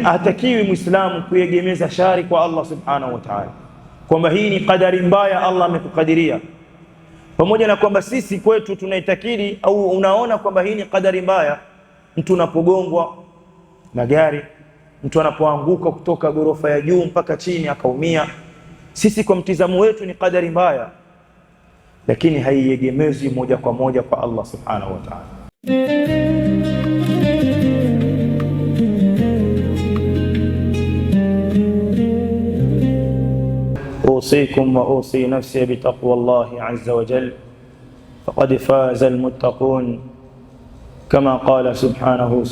Hatakiwi Muislamu kuegemeza shari kwa Allah subhanahu wa ta'ala, kwamba hii ni kadari mbaya Allah amekukadiria, pamoja na kwamba sisi kwetu tunaitakidi au unaona kwamba hii ni kadari mbaya. Mtu anapogongwa na gari, mtu anapoanguka kutoka ghorofa ya juu mpaka chini akaumia, sisi kwa mtizamo wetu ni kadari mbaya, lakini haiegemezi moja kwa moja kwa Allah subhanahu wa ta'ala. أوصيكم وأوصي نفسي بتقوى الله عز وجل، فقد فاز المتقون، كما قال سبحانه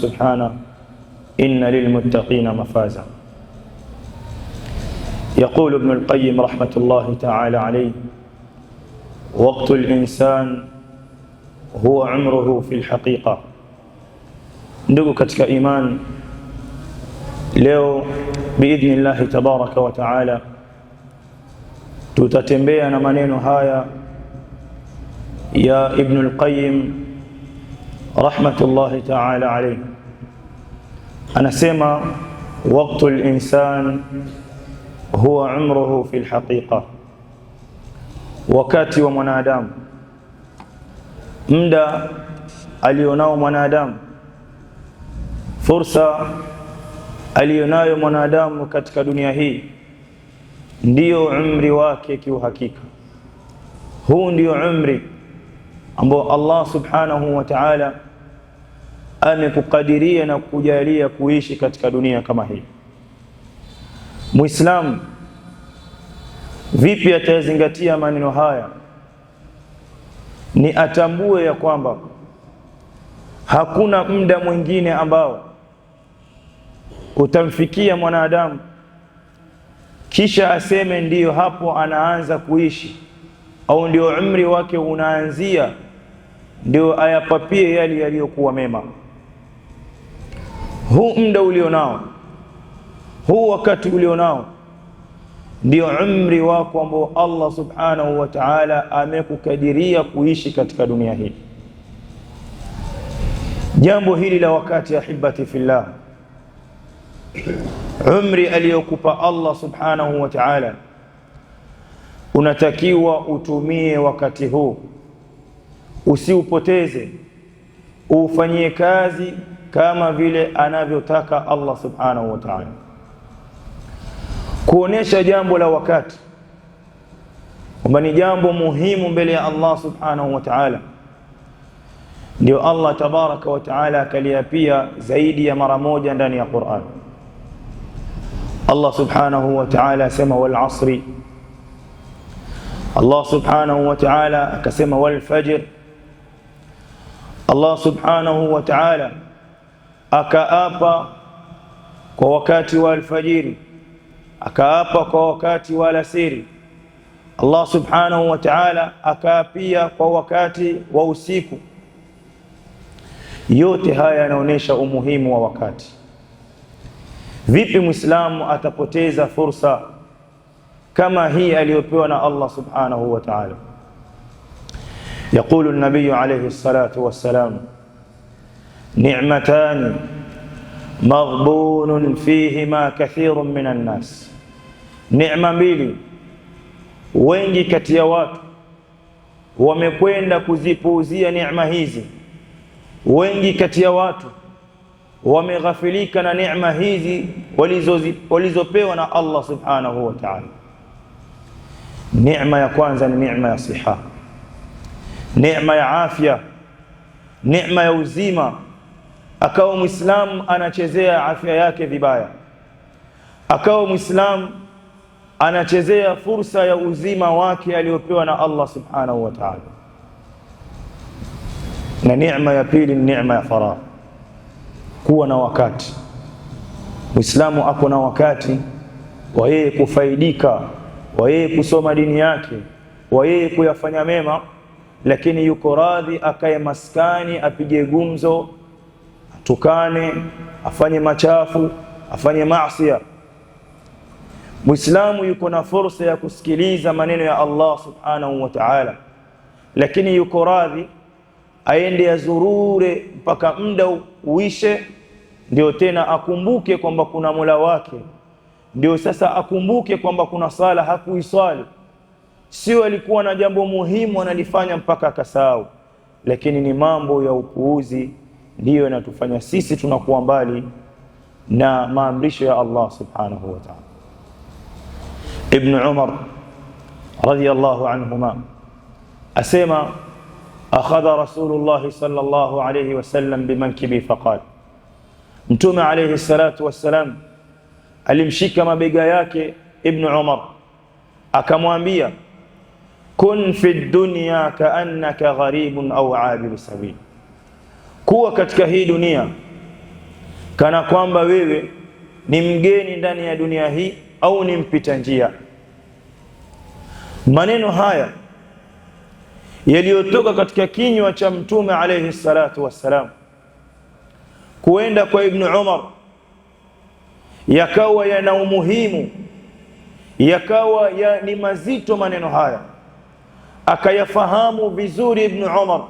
إن للمتقين مفازا. يقول ابن القيم رحمة الله تعالى عليه: وقت الإنسان هو عمره في الحقيقة. ndugu katika iman, leo biidhnillahi tabaraka wa taala tutatembea na maneno haya ya Ibn al-Qayyim rahmatullahi ta'ala alayhi. Anasema waqtu al-insan huwa umruhu fi al-haqiqa, wakati wa mwanadamu, muda alionao mwanadamu, fursa alionayo mwanadamu katika dunia hii, ndiyo umri wake kiuhakika. Huu ndiyo umri ambao Allah subhanahu wa ta'ala amekukadiria na kujalia kuishi katika dunia kama hii. Muislamu vipi atazingatia maneno haya? Ni atambue ya kwamba hakuna muda mwingine ambao utamfikia mwanadamu kisha aseme ndiyo hapo anaanza kuishi, au ndio umri wake unaanzia, ndio ayapapie yale yaliyokuwa mema. Huu muda ulionao, huu wakati ulionao, ndio umri wako ambao Allah subhanahu wa ta'ala amekukadiria kuishi katika dunia hii. Jambo hili la wakati, ahibati fillah, umri aliyokupa Allah subhanahu wa ta'ala, unatakiwa utumie wakati huu, usiupoteze, ufanyie kazi kama vile anavyotaka Allah subhanahu wa ta'ala. Kuonesha jambo la wakati kwamba ni jambo muhimu mbele ya Allah subhanahu wa ta'ala, ndio Allah tabaraka wa ta'ala akaliapia zaidi ya mara moja ndani ya Qur'an. Allah subhanahu wa ta'ala asema wal asri, Allah subhanahu wa ta'ala akasema wal fajr, Allah subhanahu wa ta'ala akaapa kwa wakati wa alfajiri, akaapa kwa wakati wa alasiri, Allah subhanahu wa ta'ala akaapia kwa wakati wa usiku. Yote haya yanaonyesha umuhimu wa wakati. Vipi Muislamu atapoteza fursa kama hii aliyopewa na Allah subhanahu wa ta'ala? Yaqulu an-nabiy alayhi salatu wassalam: ni'matani maghbunun fihima kathirun minan nas. Neema mbili wengi kati ya watu wamekwenda kuzipuuzia neema hizi. Wengi kati ya watu wameghafilika na neema hizi walizopewa na Allah subhanahu wa ta'ala. Neema ya kwanza ni neema ya siha, neema ya afya, neema ya uzima. Akawa Muislamu anachezea afya yake vibaya, akawa Muislamu anachezea fursa ya uzima wake aliyopewa na Allah subhanahu wa ta'ala. Na neema ya pili ni neema ya faragha, kuwa na wakati. Muislamu ako na wakati wa yeye kufaidika, wa yeye kusoma dini yake, wa yeye kuyafanya mema, lakini yuko radhi akae maskani, apige gumzo, atukane, afanye machafu, afanye maasi. Muislamu yuko na fursa ya kusikiliza maneno ya Allah subhanahu wa ta'ala, lakini yuko radhi aende azurure mpaka muda uishe ndio tena akumbuke kwamba kuna Mola wake, ndio sasa akumbuke kwamba kuna sala hakuiswali. Sio alikuwa na jambo muhimu analifanya mpaka akasahau, lakini ni mambo ya upuuzi ndiyo yanatufanya sisi tunakuwa mbali na maamrisho ya Allah subhanahu wa ta'ala. Ibn Umar radiyallahu anhuma asema akhadha Rasulullah sallallahu alayhi wasallam bimankibi faqala, Mtume alayhi salatu wassalam alimshika mabega yake Ibn Umar akamwambia, kun fi dunya kaannaka gharibun au abiru sabil, kuwa katika hii dunia kana kwamba wewe ni mgeni ndani ya dunia hii au ni mpita njia. Maneno haya yaliyotoka katika kinywa cha Mtume alayhi salatu wassalam kuenda kwa Ibn Umar yakawa yana umuhimu, yakawa ni mazito maneno haya, akayafahamu vizuri Ibn Umar.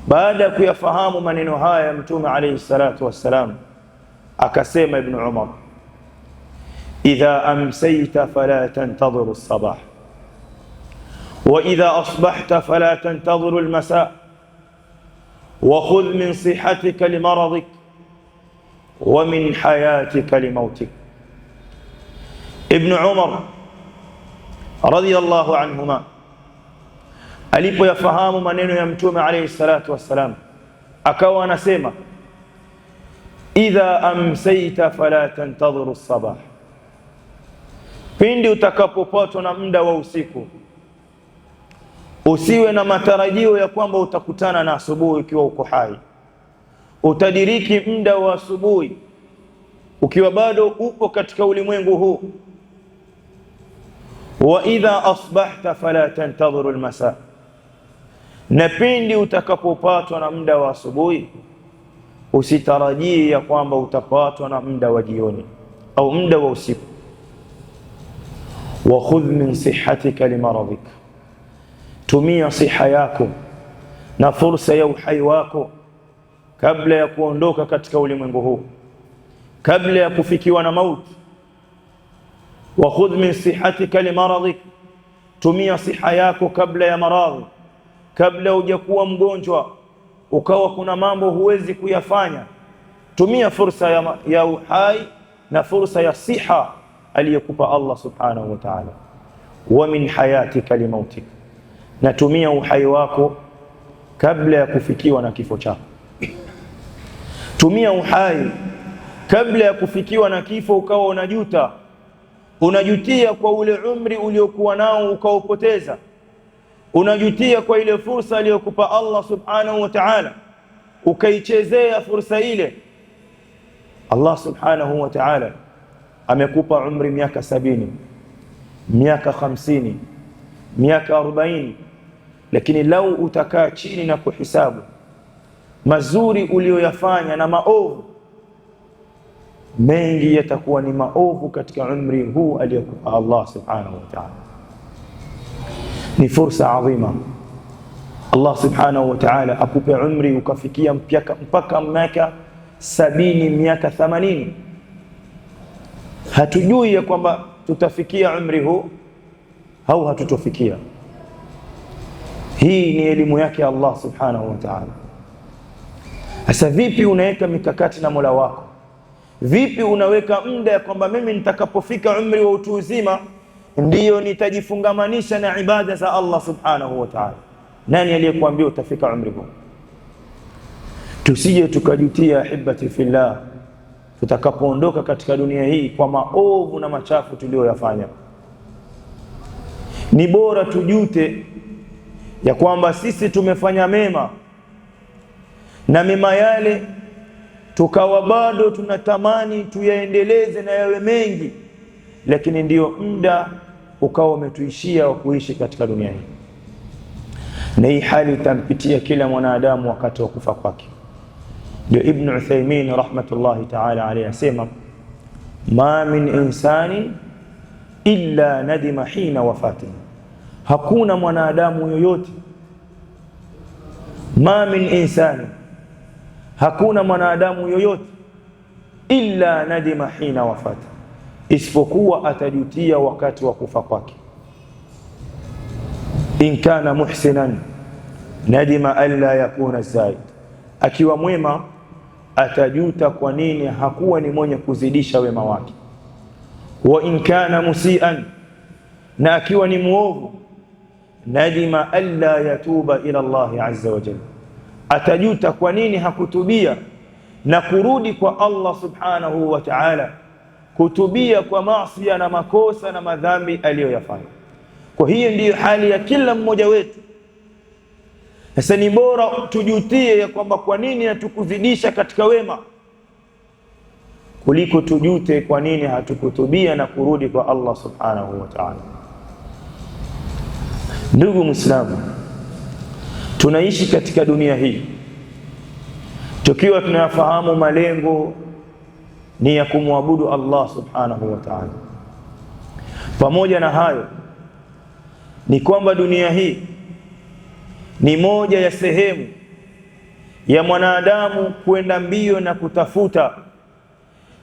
Baada ya kuyafahamu maneno haya Mtume alayhi salatu wassalam akasema Ibn Umar, idha amsayta fala tantadhiru as-sabah wa idha asbahta fala tantadhiru al-masa wa khudh min sihhatika limaradik wa min hayatika limautik. Ibn Umar radiyallahu anhuma alipoyafahamu maneno ya Mtume alayhi salatu wassalam akawa anasema, idha amsayta fala tantadhiru as-sabah, pindi utakapopatwa na muda wa usiku usiwe na matarajio ya kwamba utakutana na asubuhi ukiwa uko hai. Utadiriki muda wa asubuhi ukiwa bado upo katika ulimwengu huu. Wa idha asbahta fala tantadhiru al-masa, na pindi utakapopatwa na muda wa asubuhi usitarajie ya kwamba utapatwa na muda wa jioni au muda wa usiku. Wa khudh min sihhatika limaradik, tumia siha yako na fursa ya uhai wako kabla ya kuondoka katika ulimwengu huu, kabla ya kufikiwa na mauti. Wa khudh min sihhatika limaradik, tumia siha yako kabla ya maradhi, kabla hujakuwa mgonjwa ukawa kuna mambo huwezi kuyafanya. Tumia fursa ya uhai na fursa ya siha aliyokupa Allah subhanahu wa ta'ala. Wa min hayatika limautik, na tumia uhai wako kabla ya kufikiwa na kifo chako. Tumia uhai kabla ya kufikiwa na kifo ukawa unajutia kwa ule umri uliokuwa nao ukaupoteza, unajutia kwa ile fursa aliyokupa Allah subhanahu wa ta'ala ukaichezea fursa ile. Allah subhanahu wa ta'ala amekupa umri miaka 70, miaka 50, miaka 40, lakini lau utakaa chini na kuhisabu mazuri ulioyafanya na maovu, mengi yatakuwa ni maovu katika umri huu aliyokupa Allah subhanahu wa ta'ala. Ni fursa adhima Allah subhanahu wa ta'ala akupe umri ukafikia mpaka miaka 70, miaka 80. Hatujui ya kwamba tutafikia umri huu au hatutofikia. Hii ni elimu yake Allah subhanahu wa ta'ala. Sasa vipi unaweka mikakati na Mola wako? Vipi unaweka muda ya kwamba mimi nitakapofika umri wa utu uzima ndiyo nitajifungamanisha na ibada za Allah subhanahu wa ta'ala? Nani aliyekuambia utafika umri huu? Tusije tukajutia ahibati fillah tutakapoondoka katika dunia hii kwa maovu na machafu tuliyoyafanya. Ni bora tujute ya kwamba sisi tumefanya mema, na mema yale tukawa bado tunatamani tuyaendeleze na yawe mengi, lakini ndiyo muda ukawa umetuishia wa kuishi katika dunia hii. Na hii hali itampitia kila mwanadamu wakati wa kufa kwake. Ndio Ibn Uthaymeen rahmatullahi ta'ala alayhi asema, ma min insani illa nadima hina wafatihi, hakuna mwanadamu yoyote, ma min insani, hakuna mwanadamu yoyote illa nadima hina wafata, isipokuwa atajutia wakati wa kufa kwake. In kana muhsinan nadima alla yakuna zaid, akiwa mwema atajuta kwa nini hakuwa ni mwenye kuzidisha wema wake. Wa in kana musian, na akiwa ni muovu, nadima alla yatuba ila Allah azza wa jalla, atajuta kwa nini hakutubia na kurudi kwa Allah subhanahu wa ta'ala, kutubia kwa maasi na makosa na madhambi aliyoyafanya. Kwa hiyo ndiyo hali ya kila mmoja wetu. Sasa ni bora tujutie ya kwamba kwa nini hatukuzidisha katika wema, kuliko tujute kwa nini hatukutubia na kurudi kwa Allah subhanahu wa ta'ala. Ndugu Muislamu, tunaishi katika dunia hii tukiwa tunafahamu malengo ni ya kumwabudu Allah subhanahu wa ta'ala. Pamoja na hayo ni kwamba dunia hii ni moja ya sehemu ya mwanadamu kwenda mbio na kutafuta,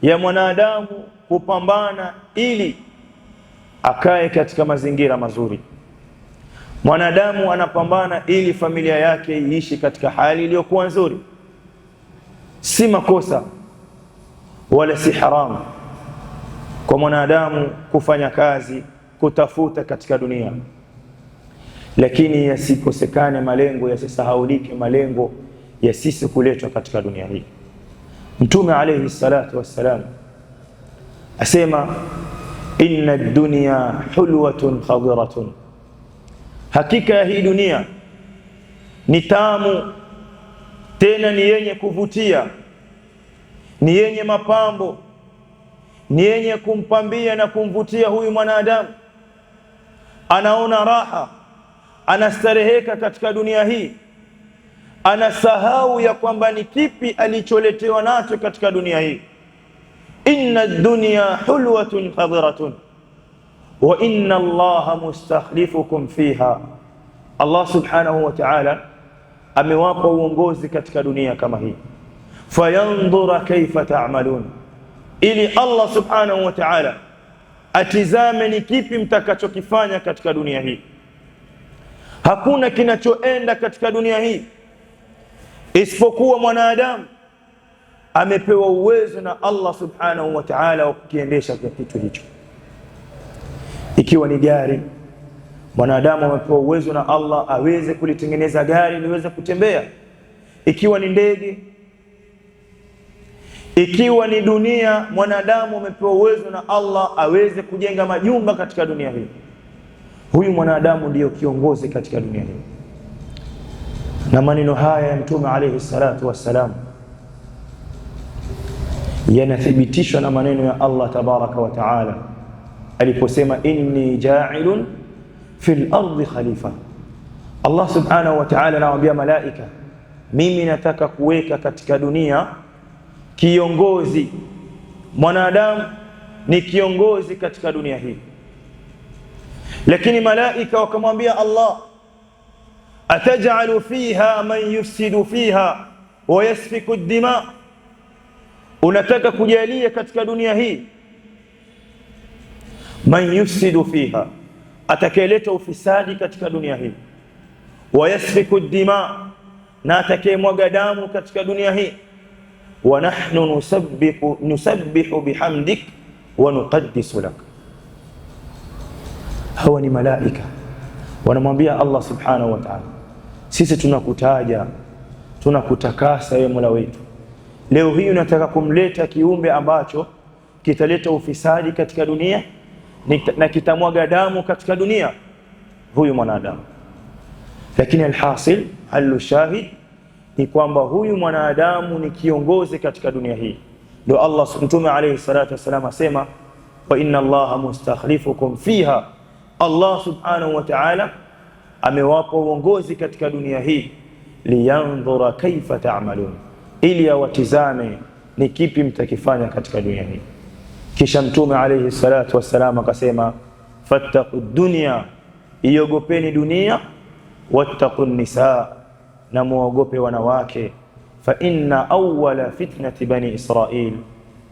ya mwanadamu kupambana ili akae katika mazingira mazuri. Mwanadamu anapambana ili familia yake iishi katika hali iliyokuwa nzuri. Si makosa wala si haramu kwa mwanadamu kufanya kazi, kutafuta katika dunia, lakini yasikosekane malengo, yasisahaulike malengo ya sisi kuletwa katika dunia hii. Mtume alayhi salatu wassalam asema, inna ad-dunya hulwatun khadiratun, hakika ya hii dunia ni tamu, tena ni yenye kuvutia, ni yenye mapambo, ni yenye kumpambia na kumvutia huyu mwanadamu. Anaona raha, anastareheka katika dunia hii, anasahau ya kwamba ni kipi alicholetewa nacho katika dunia hii. Inna ad-dunya hulwatun khadiratun wa inna Allaha mustakhlifukum fiha. Allah subhanahu wa ta'ala amewapa uongozi katika dunia kama hii, fayanzura kaifa ta'malun, ili Allah subhanahu wa ta'ala atizame ni kipi mtakachokifanya katika dunia hii. Hakuna kinachoenda katika dunia hii isipokuwa mwanadamu amepewa uwezo na Allah subhanahu wa ta'ala wa kukiendesha kwa kitu hicho. Ikiwa ni gari, mwanadamu amepewa uwezo na Allah aweze kulitengeneza gari liweze kutembea. Ikiwa ni ndege, ikiwa ni dunia, mwanadamu amepewa uwezo na Allah aweze kujenga majumba katika dunia hii. Huyu mwanadamu ndiyo kiongozi katika dunia hii. Na maneno haya ya Mtume alayhi salatu wassalam yanathibitishwa na maneno ya Allah tabaraka wa taala aliposema, inni ja'ilun fil ardi khalifa. Allah subhanahu wa ta'ala anawaambia malaika, mimi nataka kuweka katika dunia kiongozi. Mwanadamu ni kiongozi katika dunia hii. Lakini malaika wakamwambia Allah, ataj'alu fiha man yufsidu fiha wa yasfiku ad-dima, unataka kujalia katika dunia hii man yufsidu fiha, atakayeleta ufisadi katika dunia hii, wa yasfiku ad-dima, na atakayemwaga damu katika dunia hii, wa nahnu nusabbihu bihamdik wa nuqaddisu lak. Hawa ni malaika wanamwambia Allah subhanahu wa ta'ala, sisi tunakutaja, tunakutakasa ewe Mola wetu. Leo hii unataka kumleta kiumbe ambacho kitaleta ufisadi katika dunia na kitamwaga damu katika dunia, huyu mwanadamu. Lakini alhasil, al-shahid ni kwamba huyu mwanadamu ni kiongozi katika dunia hii. Ndio Allah Mtume alayhi salatu wasallam asema, wa inna Allaha mustakhlifukum fiha. Allah subhanahu wa ta'ala amewapa uongozi katika dunia hii, liyanzura kaifa ta'malun, ili awatizame ni kipi mtakifanya katika dunia hii. Kisha Mtume alayhi salatu wassalam akasema, fattaqud dunya, iogopeni dunia, wattaqun nisaa, na muogope wanawake, fa inna awwala fitnati bani Israil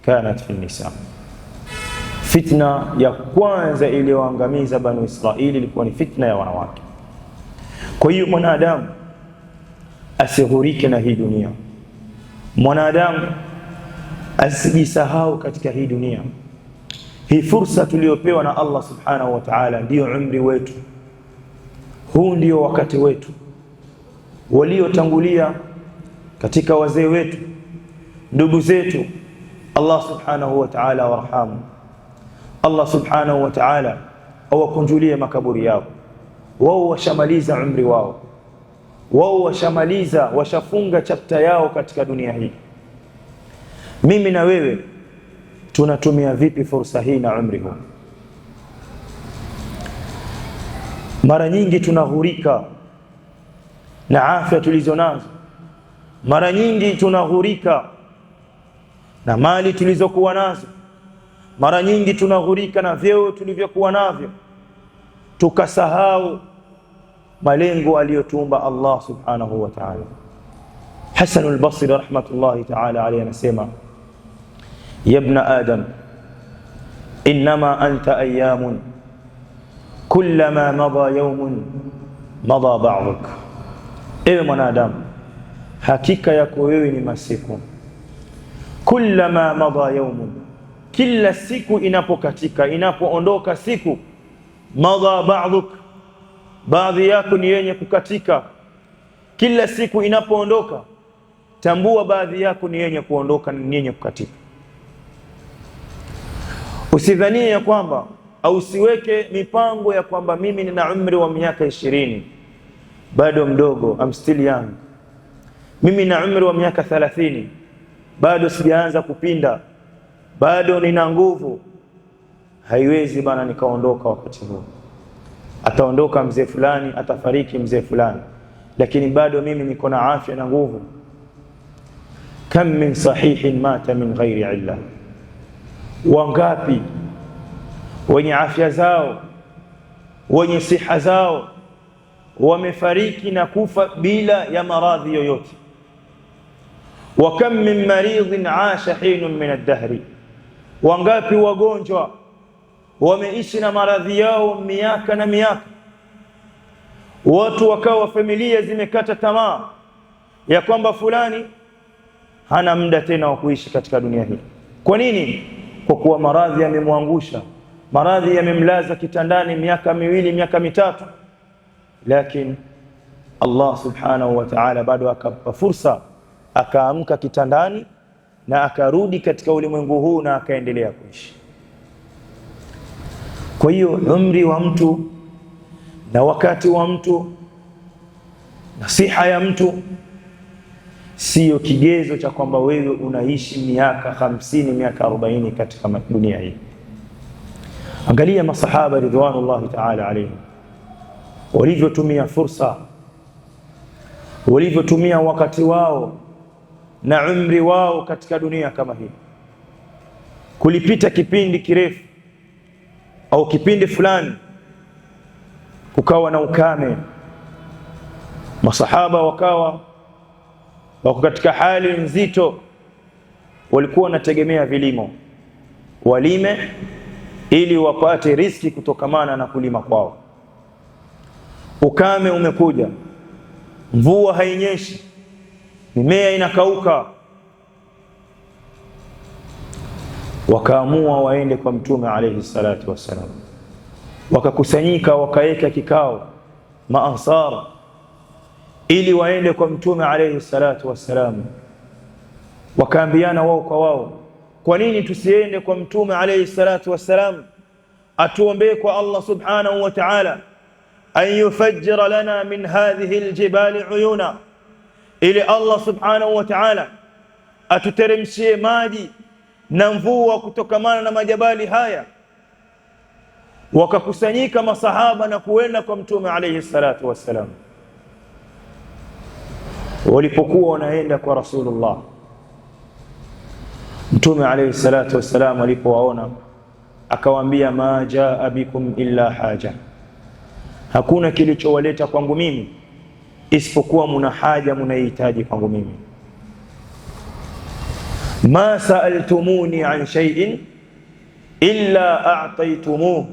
kanat fi nisa, fitna ya kwanza iliyoangamiza bani Israili ilikuwa ni fitna ya wanawake. Kwa hiyo mwanadamu asighurike na hii dunia, mwanadamu asijisahau katika hii dunia. Hii fursa tuliyopewa na Allah subhanahu wa ta'ala ndio umri wetu, huu ndio wakati wetu. Waliotangulia katika wazee wetu, ndugu zetu, Allah subhanahu wa ta'ala warhamu, Allah subhanahu wa ta'ala awakunjulie makaburi yao. Wao washamaliza umri wao, wao washamaliza, washafunga chapta yao katika dunia hii. Mimi na wewe tunatumia vipi fursa hii na umri huu? Mara nyingi tunaghurika na afya tulizo nazo, mara nyingi tunaghurika na mali tulizokuwa nazo, mara nyingi tunaghurika na vyeo tulivyokuwa navyo, tukasahau malengo aliyotuumba Allah subhanahu wa ta'ala. Hasan al-Basri rahmatullahi ta'ala alayhi anasema, ya ibn Adam, innama anta ayyamun kullama mada yawmun mada ba'duk. Ewe mwanadamu, hakika yako wewe ni masiku. Kullama mada yawmun, kila siku inapokatika, inapoondoka siku, mada ba'duk, baadhi yako ni yenye kukatika. Kila siku inapoondoka, tambua baadhi yako ni yenye kuondoka, ni yenye kukatika. Usidhanie ya kwamba au usiweke mipango ya kwamba mimi nina umri wa miaka 20, bado mdogo, I'm still young. Mimi nina umri wa miaka 30, bado sijaanza kupinda, bado nina nguvu. Haiwezi bana nikaondoka wakati huu. Ataondoka mzee fulani, atafariki mzee fulani, lakini bado mimi niko na afya na nguvu. Kam min sahihin mata min ghairi illa, wangapi wenye afya zao, wenye siha zao wamefariki na kufa bila ya maradhi yoyote. Wa kam min maridhin aasha hinun min ad-dahri, wangapi wagonjwa wameishi na maradhi yao miaka na miaka. Watu wakawa, familia zimekata tamaa ya kwamba fulani hana muda tena wa kuishi katika dunia hii. Kwa nini? Kwa kuwa maradhi yamemwangusha, maradhi yamemlaza kitandani miaka 2, miaka 3. Lakini Allah subhanahu wa ta'ala bado akampa fursa, akaamka kitandani na akarudi katika ulimwengu huu na akaendelea kuishi. Kwa hiyo umri wa mtu na wakati wa mtu na siha ya mtu sio kigezo cha kwamba wewe unaishi miaka 50, miaka 40 katika dunia hii. Angalia masahaba ridwanullahi ta'ala alayhim walivyotumia fursa, walivyotumia wakati wao na umri wao katika dunia kama hii. Kulipita kipindi kirefu au kipindi fulani, kukawa na ukame, masahaba wakawa wako katika hali nzito, walikuwa wanategemea vilimo, walime ili wapate riziki kutokamana na kulima kwao. Ukame umekuja, mvua hainyeshi, mimea inakauka. Wakaamua waende kwa Mtume alayhi salatu wassalam, wakakusanyika, wakaweka kikao maansar ili waende kwa Mtume alayhi salatu wassalam. Wakaambiana wao kwa wao, kwa nini tusiende kwa Mtume alayhi salatu wassalam atuombee kwa Allah subhanahu wa ta'ala an yufajjira lana min hadhihi aljibali uyuna, ili Allah subhanahu wa ta'ala atuteremshie maji na mvua kutokamana na majabali haya. Wakakusanyika masahaba na kuenda kwa Mtume alayhi salatu wassalam. Walipokuwa wanaenda kwa Rasulullah, Mtume alayhi salatu wassalam alipowaona akawaambia, ma jaa bikum illa haja, hakuna kilichowaleta kwangu mimi isipokuwa muna haja, mnahitaji kwangu mimi. ma sa'altumuni an shay'in illa a'taytumuh,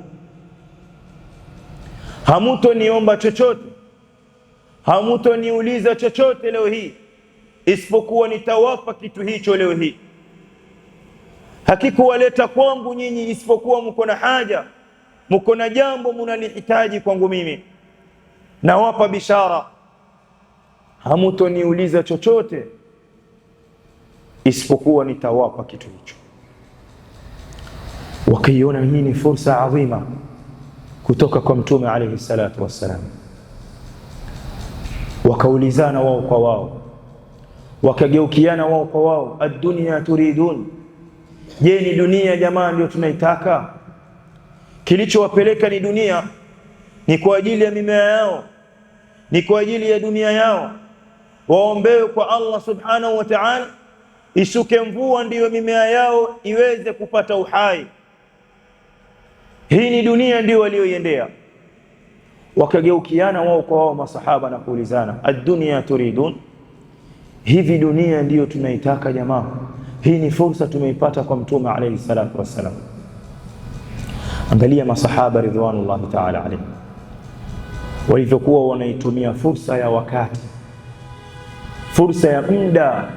hamutoniomba chochote, hamutoniuliza chochote leo hii isipokuwa nitawapa kitu hicho leo hii. Hakikuwaleta kwangu nyinyi isipokuwa mko na haja, mko na jambo mnalihitaji kwangu mimi, nawapa bishara, hamutoniuliza chochote isipokuwa nitawapa kitu hicho. Wakiona hii ni fursa adhima kutoka kwa Mtume alayhi salatu wassalam, wakaulizana wao kwa wao, wakageukiana wao kwa wao, ad-dunya turidun, je, ni dunia jamaa ndio tunaitaka? Kilichowapeleka ni dunia, ni kwa ajili ya mimea yao, ni kwa ajili ya dunia yao. Waombewe kwa Allah subhanahu wa ta'ala ishuke mvua ndiyo mimea yao iweze kupata uhai. Hii ni dunia ndio walioiendea. Wakageukiana wao kwa wao masahaba na kuulizana, ad-dunya turidun, hivi dunia ndiyo tunaitaka jamaa? Hii ni fursa tumeipata kwa Mtume alayhi salatu wassalam. Angalia masahaba ridwanullahi ta'ala alayhi walivyokuwa wanaitumia fursa ya wakati, fursa ya muda,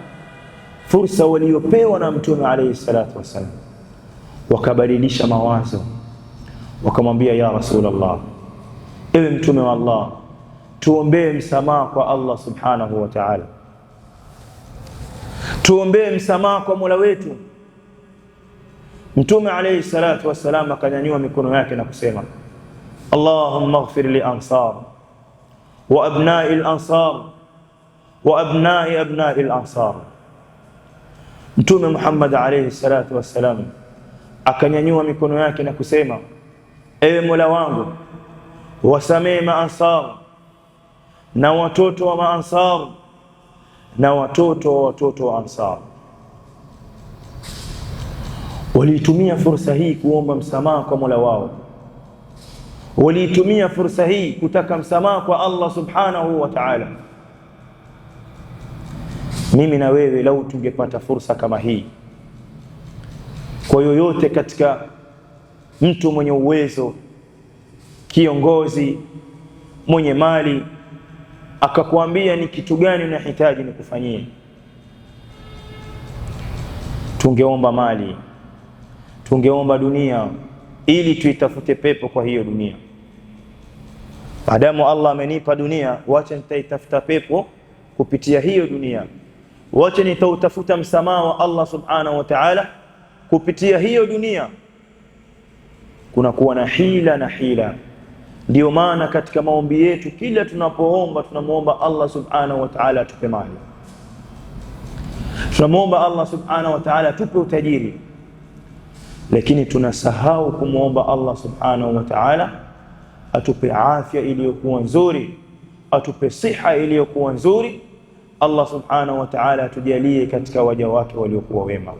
fursa waliopewa na Mtume alayhi salatu wassalam. Wakabadilisha mawazo, wakamwambia, ya Rasulullah, ewe Mtume wa Allah, tuombee msamaha kwa Allah subhanahu wa ta'ala, tuombee msamaha kwa Mola wetu. Mtume alayhi salatu wassalam akanyanyua mikono yake na kusema, Allahumma ighfir li ansar wa abna'i al-ansar wa abna'i abna'i al-ansar. Mtume Muhammad alayhi salatu wassalam akanyanyua mikono yake na kusema, ewe Mola wangu, wasamee maansar na watoto wa maansar na watoto wa watoto wa ansar. Waliitumia fursa hii kuomba msamaha kwa Mola wao, waliitumia fursa hii kutaka msamaha kwa Allah subhanahu wa ta'ala. Mimi na wewe lau tungepata fursa kama hii, kwa yoyote katika mtu mwenye uwezo, kiongozi, mwenye mali, akakuambia ni kitu gani unahitaji nikufanyie, tungeomba mali, tungeomba dunia ili tuitafute pepo kwa hiyo dunia. Maadamu Allah amenipa dunia, wacha nitaitafuta pepo kupitia hiyo dunia, wacha nitautafuta msamaha wa Allah subhanahu wa ta'ala kupitia hiyo dunia. Kuna kuwa na hila na hila. Ndio maana katika maombi yetu kila tunapoomba tunamuomba Allah subhanahu wa ta'ala atupe mali, tunamuomba Allah subhanahu wa ta'ala atupe utajiri, lakini tunasahau kumuomba Allah subhanahu wa ta'ala atupe afya iliyokuwa nzuri, atupe siha iliyokuwa nzuri. Allah subhanahu wa ta'ala atujalie katika waja wake waliokuwa wema.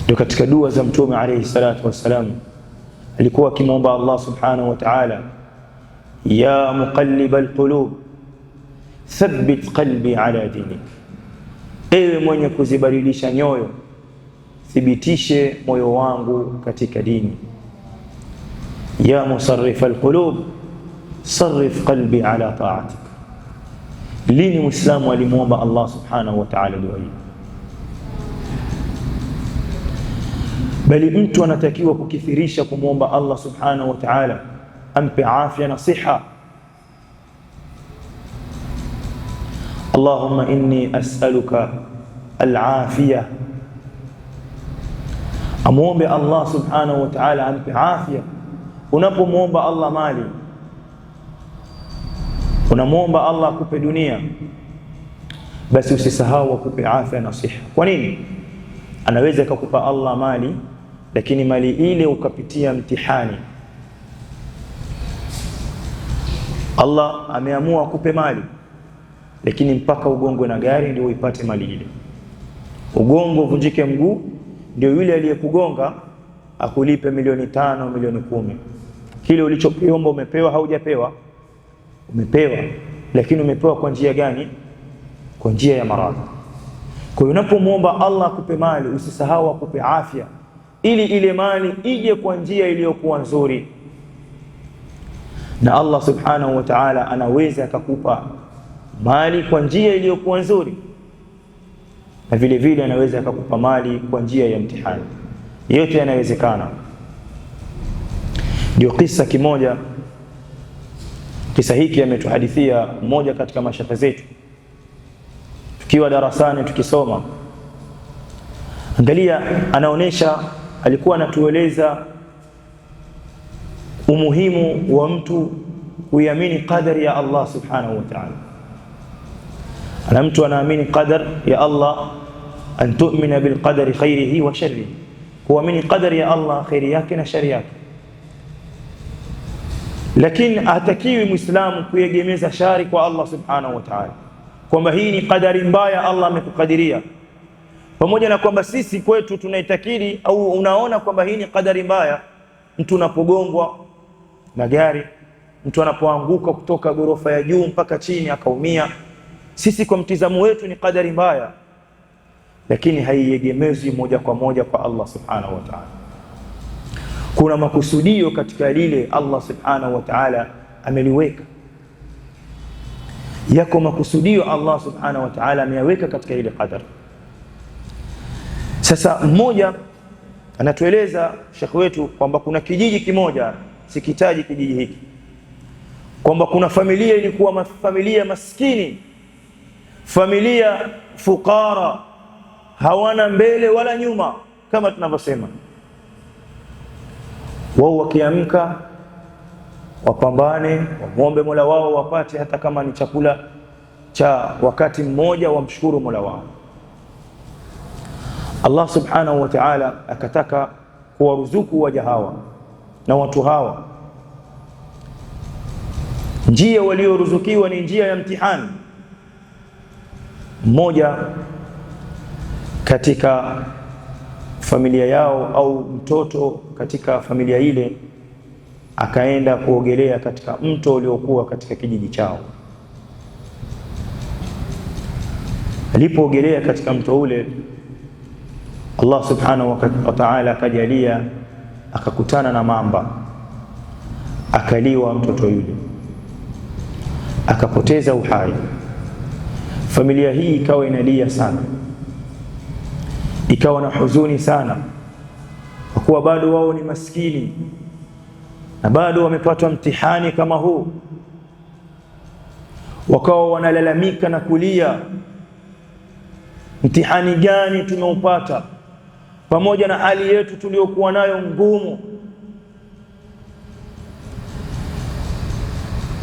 Ndio katika dua za Mtume alayhi salatu wassalam alikuwa akimwomba Allah subhanahu wa ta'ala, ya muqallibal qulub thabbit qalbi ala dinik, ewe mwenye kuzibadilisha nyoyo, thibitishe moyo wangu katika dini. Ya musarrifal qulub sarrif qalbi ala ta'atik. Lini Muislamu alimuomba Allah subhanahu wa ta'ala dua hii? Bali mtu anatakiwa kukithirisha kumuomba Allah subhanahu wa ta'ala ampe afya na siha. Allahumma inni as'aluka al-afiyah. Amuombe Allah subhanahu wa ta'ala ampe afya. Unapomuomba Allah mali, unamuomba Allah akupe dunia, basi usisahau akupe afya na siha. Kwa nini? Anaweza kukupa Allah mali, lakini mali ile ukapitia mtihani. Allah ameamua akupe mali, lakini mpaka ugongwe na gari ndio uipate mali ile. Ugongo uvunjike mguu, ndio yule aliyekugonga akulipe milioni 5, milioni 10. Kile ulichokiomba umepewa, haujapewa? Umepewa, lakini umepewa kwa njia gani? Kwa njia ya maradhi. Kwa hiyo unapomwomba Allah akupe mali, usisahau akupe afya, ili ile mali ije kwa njia iliyokuwa nzuri. Na Allah subhanahu wa ta'ala anaweza akakupa mali kwa njia iliyokuwa nzuri, na vile vile anaweza akakupa mali kwa njia ya mtihani. Yote yanawezekana. Ndio kisa kimoja, kisa hiki ametuhadithia mmoja katika mashaka zetu tukiwa darasani tukisoma. Angalia, anaonesha, alikuwa anatueleza umuhimu wa mtu kuiamini qadari ya Allah subhanahu wa ta'ala. Ana mtu anaamini qadar ya Allah, an tu'mina bil qadari khairihi wa sharrihi, kuamini qadari ya Allah, khairi yake na shari yake. Lakini hatakiwi Muislamu kuegemeza shari kwa Allah subhanahu wa ta'ala, kwamba hii ni qadari mbaya Allah amekukadiria, pamoja na kwamba sisi kwetu tunaitakidi au unaona kwamba hii ni qadari mbaya. Mtu anapogongwa na gari, mtu anapoanguka kutoka ghorofa ya juu mpaka chini akaumia, sisi kwa mtizamo wetu ni qadari mbaya, lakini haiegemezi moja kwa moja kwa Allah subhanahu wa ta'ala. Kuna makusudio katika lile Allah subhanahu wa ta'ala ameliweka. Yako makusudio Allah subhanahu wa ta'ala ameyaweka katika ile qadari. Sasa mmoja anatueleza shekhi wetu kwamba kuna kijiji kimoja, sikitaji kijiji hiki, kwamba kuna familia ilikuwa familia maskini, familia fukara, hawana mbele wala nyuma, kama tunavyosema. Wao wakiamka wapambane, wamwombe Mola wao wapate hata kama ni chakula cha wakati mmoja, wamshukuru Mola wao. Allah subhanahu wa ta'ala akataka kuwaruzuku waja hawa na watu hawa. Njia walioruzukiwa ni njia ya mtihani. Mmoja katika familia yao au mtoto katika familia ile akaenda kuogelea katika mto uliokuwa katika kijiji chao. Alipoogelea katika mto ule, Allah subhanahu wa ta'ala akajalia akakutana na mamba, akaliwa mtoto yule, akapoteza uhai. Familia hii ikawa inalia sana, ikawa na huzuni sana, kwa kuwa bado wao ni maskini na bado wamepatwa mtihani kama huu. Wakawa wanalalamika na kulia, mtihani gani tumeupata pamoja na hali yetu tuliyokuwa nayo ngumu.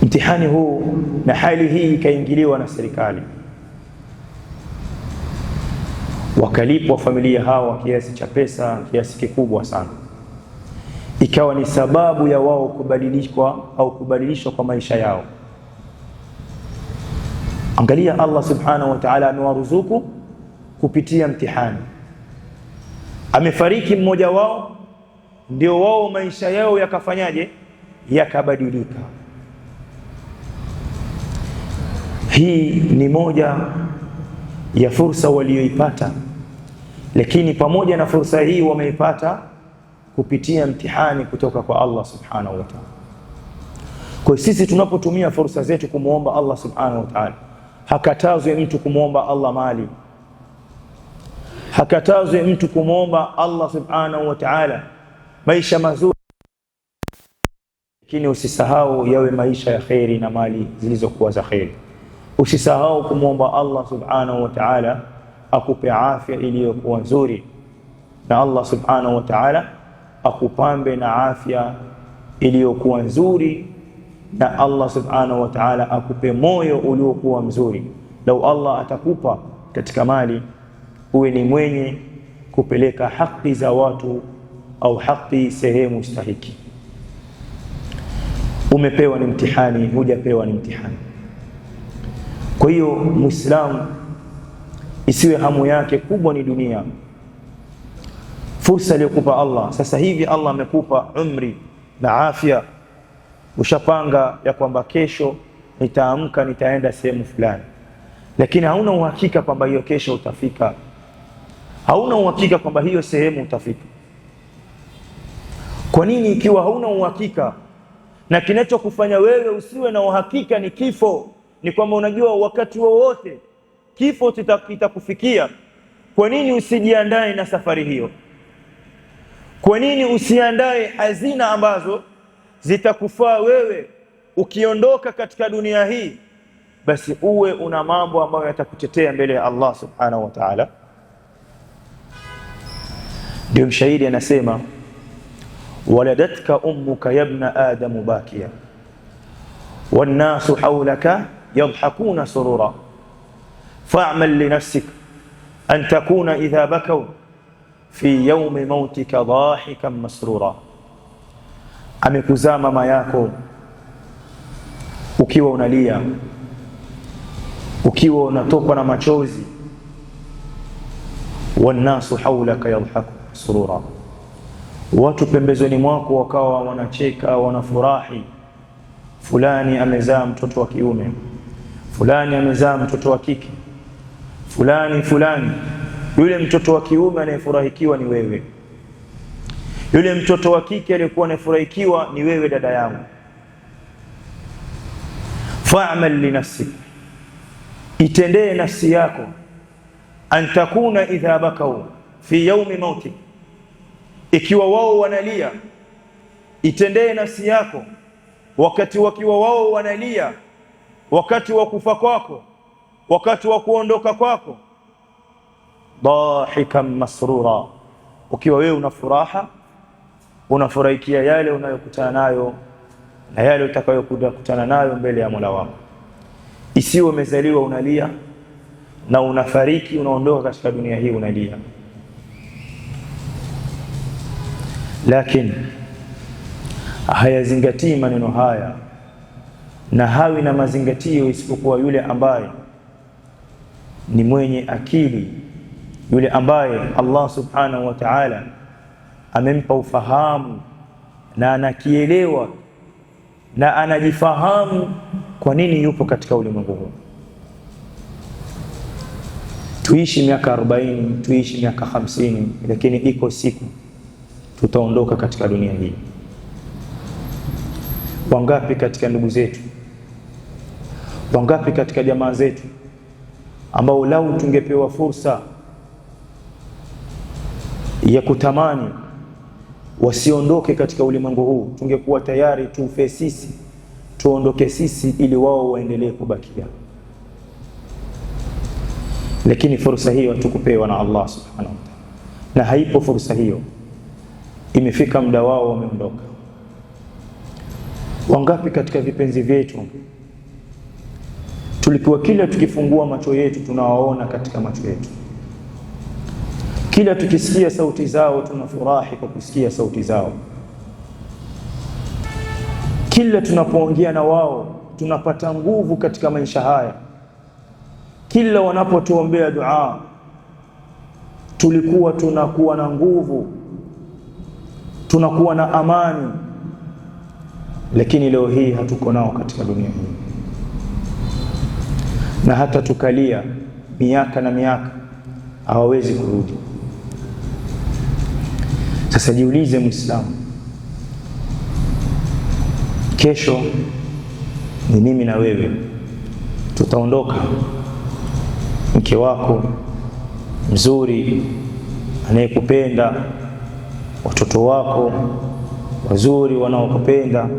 Mtihani huu na hali hii ikaingiliwa na serikali, wakalipwa familia hawa kiasi cha pesa, kiasi kikubwa sana, ikawa ni sababu ya wao kubadilishwa kwa maisha yao. Angalia, Allah subhanahu wa ta'ala amewaruzuku kupitia mtihani. Amefariki mmoja wao, ndio wao maisha yao yakafanyaje? Yakabadilika. Hii ni moja ya fursa walioipata, lakini pamoja na fursa hii wameipata kupitia mtihani kutoka kwa Allah subhanahu wa ta'ala. Kwa sisi tunapotumia fursa zetu kumuomba Allah subhanahu wa ta'ala, hakatazwe mtu kumuomba Allah mali, hakatazwe mtu kumuomba Allah subhanahu wa ta'ala maisha mazuri, lakini usisahau yawe maisha ya khairi na mali zilizokuwa za khairi. Usisahau kumuomba Allah subhanahu wa ta'ala akupe afya iliyokuwa nzuri, na Allah subhanahu wa ta'ala akupambe na afya iliyokuwa nzuri, na Allah subhanahu wa ta'ala akupe moyo uliokuwa mzuri. Lau Allah atakupa katika mali, uwe ni mwenye kupeleka haki za watu au haki sehemu stahiki. Umepewa ni mtihani, hujapewa ni mtihani. Kwa hiyo Muislamu isiwe hamu yake kubwa ni dunia. Fursa aliyokupa Allah sasa hivi, Allah amekupa umri na afya, ushapanga ya kwamba kesho nitaamka nitaenda sehemu fulani, lakini hauna uhakika kwamba hiyo kesho utafika, hauna uhakika kwamba hiyo sehemu utafika. Kwa nini? Ikiwa hauna uhakika na kinachokufanya wewe usiwe na uhakika ni kifo, ni kwamba unajua wakati wowote kifo kitakufikia, kwa nini usijiandae na safari hiyo? Kwa nini usiandae hazina ambazo zitakufaa wewe ukiondoka katika dunia hii, basi uwe una mambo ambayo yatakutetea mbele ya Allah subhanahu wa ta'ala? Ndio mshairi anasema, waladatka ummuka yabna adamu bakia wannasu hawlaka yadhhakuna surura fa'mal li nafsik an takuna idha bakaw fi yawmi mautika dhahikan masrura. Amekuzaa mama yako ukiwa unalia, ukiwa unatokwa na machozi. Wannasu hawlaka yadhhakuna surura, watu pembezoni mwako wakawa wanacheka, wanafurahi. Fulani amezaa mtoto wa kiume, fulani amezaa mtoto wa kike, fulani. Yule mtoto wa kiume anayefurahikiwa ni wewe, yule mtoto wa kike aliyekuwa anayefurahikiwa ni wewe, dada yangu. Fa'mal li nafsik, itendee nafsi yako, an takuna idha bakau fi yawmi mautik, ikiwa wao wanalia, itendee nafsi yako wakati wakiwa wao wanalia, wakati wa kufa kwako, wakati wa kuondoka kwako. Dhahikan masrura, ukiwa wewe una furaha, unafurahikia yale unayokutana nayo na yale utakayokutana nayo mbele ya Mola wako. Isiwe umezaliwa unalia na unafariki, unaondoka katika dunia hii unalia. Lakini hayazingatii maneno haya na hawi na mazingatio isipokuwa yule ambaye ni mwenye akili, yule ambaye Allah subhanahu wa ta'ala amempa ufahamu na anakielewa na anajifahamu kwa nini yupo katika ulimwengu huu. Tuishi miaka 40, tuishi miaka 50, lakini iko siku tutaondoka katika dunia hii. Wangapi katika ndugu zetu, wangapi katika jamaa zetu ambao lau tungepewa fursa ya kutamani wasiondoke katika ulimwengu huu, tungekuwa tayari tufe sisi, tuondoke sisi ili wao waendelee kubakia. Lakini fursa hiyo hatukupewa na Allah subhanahu wa ta'ala, na haipo fursa hiyo. Imefika muda wao, wameondoka. Wangapi katika vipenzi vyetu tulikuwa kila tukifungua macho yetu tunawaona katika macho yetu, kila tukisikia sauti zao tunafurahi kwa kusikia sauti zao, kila tunapoongea na wao tunapata nguvu katika maisha haya, kila wanapotuombea dua tulikuwa tunakuwa na nguvu, tunakuwa na amani. Lakini leo hii hatuko nao katika dunia hii, na hata tukalia miaka na miaka hawawezi kurudi. Sasa jiulize Muislamu, kesho ni mimi na wewe tutaondoka. Mke wako mzuri anayekupenda, watoto wako wazuri wanaokupenda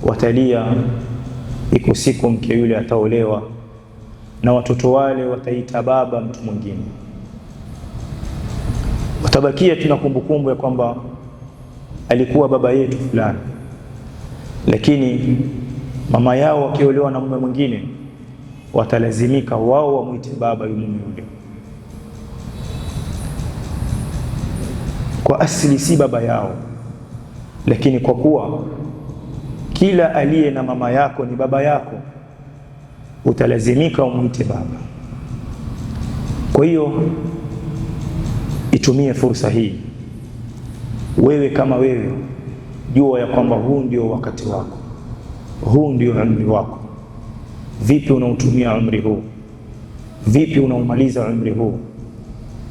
watalia. Iko siku mke yule ataolewa na watoto wale wataita baba mtu mwingine. Watabakia tuna kumbukumbu ya kwamba alikuwa baba yetu fulani, lakini mama yao wakiolewa na mume mwingine watalazimika wao wamuite baba yule mume yule. Kwa asili si baba yao, lakini kwa kuwa kila aliye na mama yako ni baba yako, utalazimika umuite baba. Kwa hiyo itumie fursa hii. Wewe kama wewe, jua ya kwamba huu ndio wakati wako, huu ndio umri wako. Vipi unautumia umri huu? Vipi unaumaliza umri huu?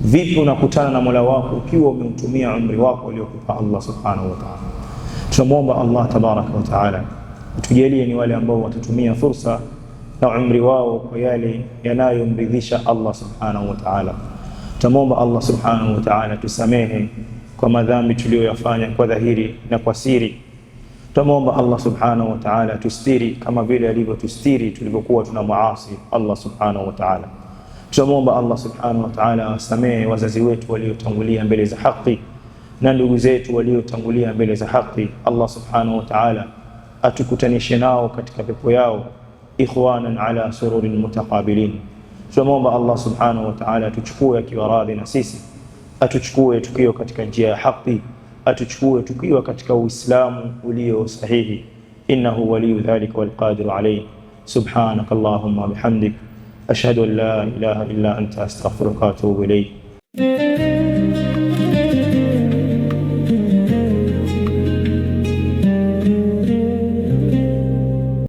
Vipi unakutana na Mola wako ukiwa umeutumia umri wako uliokupa Allah subhanahu wa ta'ala? Tunamwomba Allah tabaraka wa ta'ala tujalie ni wale ambao watatumia fursa na umri wao kwa yale yanayomridhisha Allah subhanahu wa ta'ala. Tunamwomba Allah subhanahu wa ta'ala tusamehe kwa madhambi tuliyoyafanya kwa dhahiri na kwa siri. Tunamwomba Allah subhanahu wa ta'ala tustiri kama vile alivyotustiri tulipokuwa tunamuasi Allah subhanahu wa ta'ala. Tunamwomba Allah subhanahu wa ta'ala asamehe wazazi wetu waliotangulia mbele za haki na ndugu zetu waliotangulia mbele za haki. Allah subhanahu wa ta'ala atukutanishe nao katika pepo yao ikhwanan ala sururin mutaqabilin. Tunamwomba Allah subhanahu wa ta'ala atuchukue akiwa radhi na sisi, atuchukue tukiwa katika njia ya haki, atuchukue tukiwa katika Uislamu ulio sahihi. Innahu waliyu dhalika wal qadiru alayhi. Subhanakallahumma bihamdik ashhadu an la ilaha illa anta astaghfiruka wa atubu ilayk.